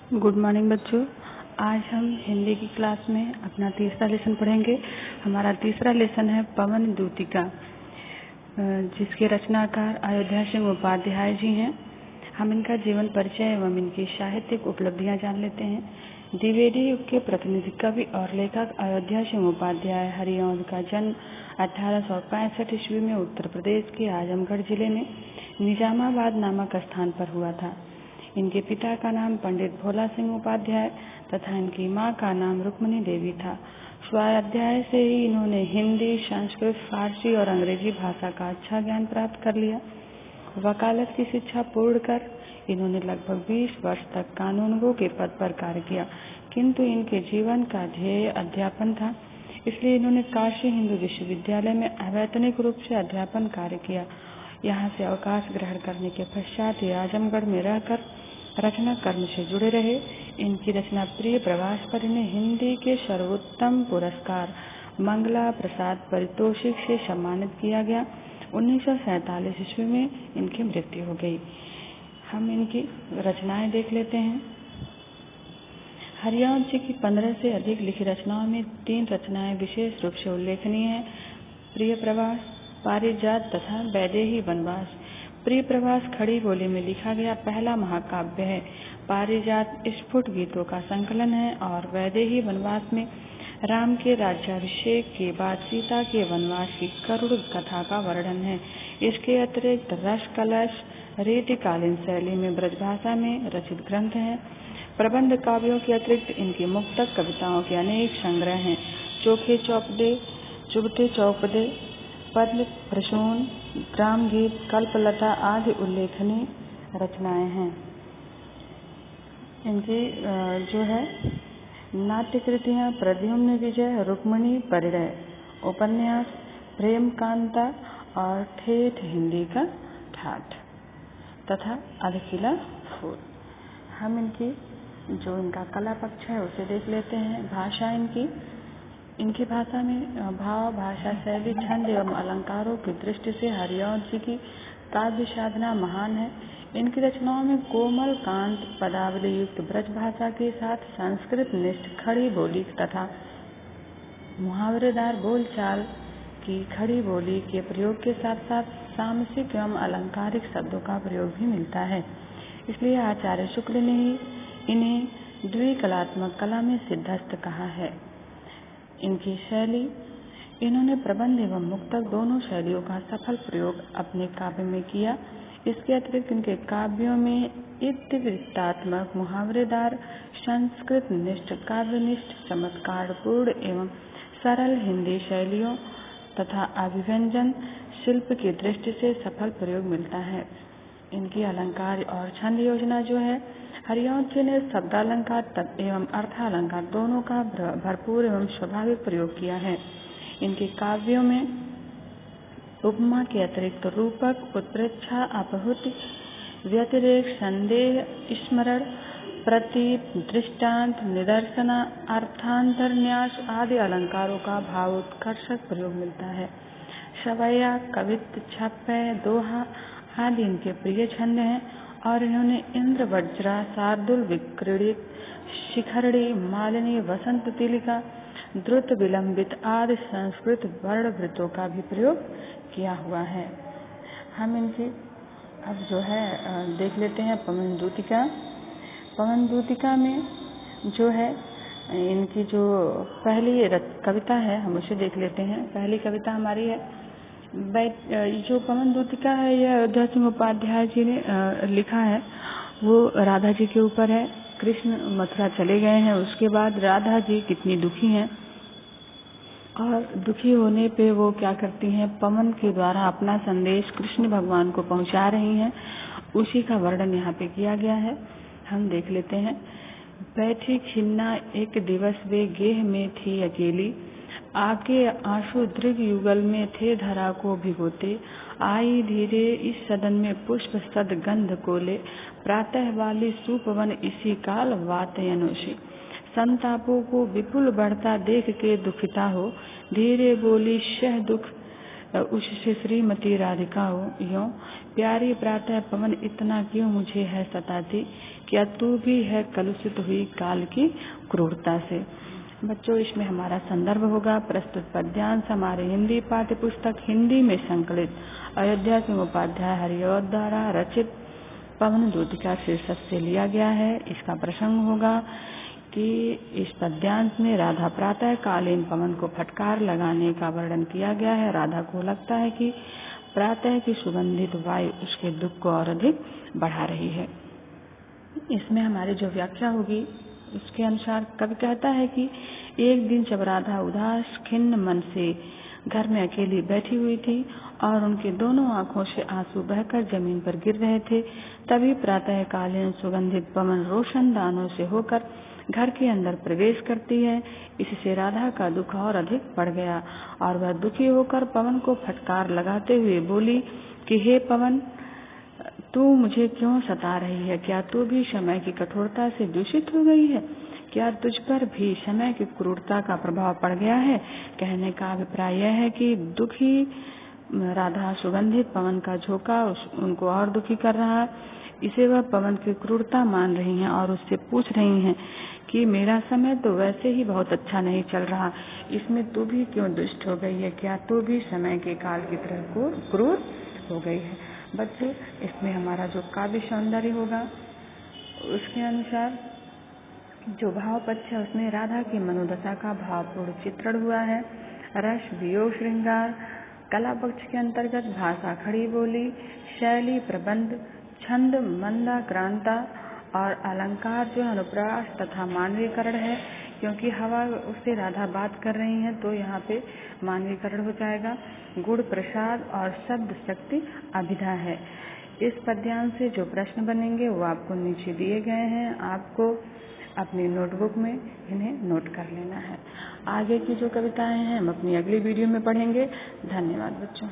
Good morning बच्चों। आज हम हिंदी की क्लास में अपना तीसरा लेसन पढ़ेंगे। हमारा तीसरा लेसन है पवन दूतिका, जिसके रचनाकार अयोध्या सिंह उपाध्याय जी हैं। हम इनका जीवन परिचय एवं इनकी साहित्यिक उपलब्धियां जान लेते हैं। द्विवेदी युग के प्रतिनिधि कवि और लेखक अयोध्या सिंह उपाध्याय हरिऔंध का जन्म 1865 ईस्वी में उत्तर प्रदेश के आजमगढ़ जिले में निजामाबाद नामक स्थान पर हुआ था। इनके पिता का नाम पंडित भोला सिंह उपाध्याय तथा इनकी मां का नाम रुक्मणी देवी था। स्वाध्याय से ही इन्होंने हिंदी, संस्कृत, फारसी और अंग्रेजी भाषा का अच्छा ज्ञान प्राप्त कर लिया। वकालत की शिक्षा पूर्ण कर इन्होंने लगभग 20 वर्ष तक कानूनगो के पद पर कार्य किया, किंतु इनके जीवन का ध्येय अध्यापन था, इसलिए इन्होंने काशी हिंदू विश्वविद्यालय में अवैतनिक रूप से अध्यापन कार्य किया। यहाँ से अवकाश ग्रहण करने के पश्चात ये आजमगढ़ में रहकर रचना कर्म से जुड़े रहे। इनकी रचना प्रिय प्रवास पर इन्हें हिंदी के सर्वोत्तम पुरस्कार मंगला प्रसाद पारितोषिक से सम्मानित किया गया। 1947 ईस्वी में इनकी मृत्यु हो गई। हम इनकी रचनाएं देख लेते हैं। हरिऔंध जी की 15 से अधिक लिखी रचनाओं में 3 रचनाएं विशेष रूप से उल्लेखनीय हैं: प्रिय प्रवास, पारिजात तथा वैदेही वनवास। प्रिय प्रवास खड़ी बोली में लिखा गया पहला महाकाव्य है। पारिजात स्फुट गीतों का संकलन है और वैदेही वनवास में राम के राज्याभिषेक के बाद सीता के वनवास की करुण कथा का वर्णन है। इसके अतिरिक्त रस कलश रीतिकालीन शैली में ब्रजभाषा में रचित ग्रंथ है। प्रबंध काव्यों के अतिरिक्त इनकी मुक्तक कविताओं के अनेक संग्रह हैं। चोखे चौपदे, चुभते चौपदे, पद्म प्रसून, ग्राम गीत, कल्पलता आदि उल्लेखनीय रचनाएं हैं। इनकी जो है नाट्य कृतियां प्रद्युम्न विजय, रुक्मणी परिणय, उपन्यास प्रेम कांता और ठेठ हिंदी का ठाठ तथा अधखिला फूल। हम इनकी जो इनका कला पक्ष है उसे देख लेते हैं। भाषा इनकी भाषा में भाव, भाषा शैली, छंद एवं अलंकारों की दृष्टि से हरिऔंध जी की काव्य साधना महान है। इनकी रचनाओं में कोमल कांत पदावली युक्त ब्रज भाषा के साथ संस्कृत निष्ठ खड़ी बोली तथा मुहावरेदार बोलचाल की खड़ी बोली के प्रयोग के साथ साथ सामसिक एवं अलंकारिक शब्दों का प्रयोग भी मिलता है। इसलिए आचार्य शुक्ल ने इन्हें द्विकलात्मक कला में सिद्धस्त कहा है। इनकी शैली, इन्होंने प्रबंध एवं मुक्तक दोनों शैलियों का सफल प्रयोग अपने काव्य में किया। इसके अतिरिक्त इनके काव्यों में इतिवृत्तात्मक, मुहावरेदार, संस्कृत निष्ठ, काव्यनिष्ठ, चमत्कारपूर्ण एवं सरल हिंदी शैलियों तथा अभिव्यंजन शिल्प की दृष्टि से सफल प्रयोग मिलता है। इनकी अलंकार और छंद योजना जो है, हरिऔंध जी ने शब्दालंकार एवं अर्थालंकार दोनों का भरपूर एवं स्वाभाविक प्रयोग किया है। इनके काव्यों में उपमा के अतिरिक्त रूपक, उत्प्रेक्षा, अपहुति, व्यतिरेक, संदेह, स्मरण, प्रतीप, दृष्टांत, निदर्शना, अर्थांतरन्यास आदि अलंकारों का भावोत्कर्षक प्रयोग मिलता है। सवैया, कवित्त, छप्पय, दोहा आदि इनके प्रिय छंद हैं और इन्होंने इंद्र वज्रा, शार्दुल, विक्रीडित, शिखरणी, मालिनी, वसंत तिलिका, द्रुत विलंबित आदि संस्कृत वर्ण वृत्तों का भी प्रयोग किया हुआ है। हम इनकी अब जो है देख लेते हैं पवन दूतिका। पवन दूतिका में जो है इनकी जो पहली कविता है हम उसे देख लेते हैं। पहली कविता हमारी है जो पवन दूतिका है, यह अयोध्या सिंह उपाध्याय जी ने लिखा है। वो राधा जी के ऊपर है। कृष्ण मथुरा चले गए हैं, उसके बाद राधा जी कितनी दुखी हैं और दुखी होने पे वो क्या करती हैं, पवन के द्वारा अपना संदेश कृष्ण भगवान को पहुंचा रही हैं। उसी का वर्णन यहाँ पे किया गया है। हम देख लेते हैं। बैठी खिन्ना एक दिवस वे गेह में थी अकेली, आके आंसू दृग युगल में थे धरा को भिगोते, आई धीरे इस सदन में पुष्प सद गंध कोले, प्रातः वाली सुपवन इसी काल वातयनों से, संतापों को विपुल बढ़ता देख के दुखिता हो, धीरे बोली शह दुख उससे श्रीमती राधिका यों प्यारी प्रातः पवन इतना क्यों मुझे है सताती, क्या तू भी है कलुषित हुई काल की क्रूरता से। बच्चों, इसमें हमारा संदर्भ होगा प्रस्तुत पद्यांश हमारे हिंदी पाठ्य पुस्तक हिंदी में संकलित अयोध्या सिंह उपाध्याय हरिऔध द्वारा रचित पवन दूतिका शीर्षक से लिया गया है। इसका प्रसंग होगा कि इस पद्यांश में राधा प्रातः कालीन पवन को फटकार लगाने का वर्णन किया गया है। राधा को लगता है कि प्रातः की सुगंधित वायु उसके दुख को और अधिक बढ़ा रही है। इसमें हमारी जो व्याख्या होगी उसके अनुसार कवि कहता है कि एक दिन जब राधा उदास खिन्न मन से घर में अकेली बैठी हुई थी और उनकी दोनों आंखों से आंसू बहकर जमीन पर गिर रहे थे, तभी प्रातः कालीन सुगंधित पवन रोशन दानों से होकर घर के अंदर प्रवेश करती है। इससे राधा का दुख और अधिक बढ़ गया और वह दुखी होकर पवन को फटकार लगाते हुए बोली कि हे पवन, तू मुझे क्यों सता रही है? क्या तू भी समय की कठोरता से दूषित हो गई है? क्या तुझ पर भी समय की क्रूरता का प्रभाव पड़ गया है? कहने का अभिप्राय यह है कि दुखी राधा सुगंधित पवन का झोंका उनको और दुखी कर रहा है। इसे वह पवन की क्रूरता मान रही हैं और उससे पूछ रही हैं कि मेरा समय तो वैसे ही बहुत अच्छा नहीं चल रहा, इसमें तू भी क्यों दुष्ट हो गई है? क्या तू भी समय के काल की तरह क्रूर हो गई है? बच्चों, इसमें हमारा जो काव्य सौंदर्य होगा उसके अनुसार जो भाव पक्ष है उसमें राधा की मनोदशा का भावपूर्ण चित्रण हुआ है। रस, वियोग, श्रृंगार, कला पक्ष के अंतर्गत भाषा, खड़ी बोली, शैली, प्रबंध, छंद, मंदाक्रांता और अलंकार जो अनुप्रास तथा मानवीकरण है, क्योंकि हवा उससे राधा बात कर रही हैं तो यहाँ पे मानवीकरण हो जाएगा। गुण, प्रसाद और शब्द शक्ति अभिधा है। इस पद्यांश से जो प्रश्न बनेंगे वो आपको नीचे दिए गए हैं, आपको अपनी नोटबुक में इन्हें नोट कर लेना है। आगे की जो कविताएं हैं हम अपनी अगली वीडियो में पढ़ेंगे। धन्यवाद बच्चों।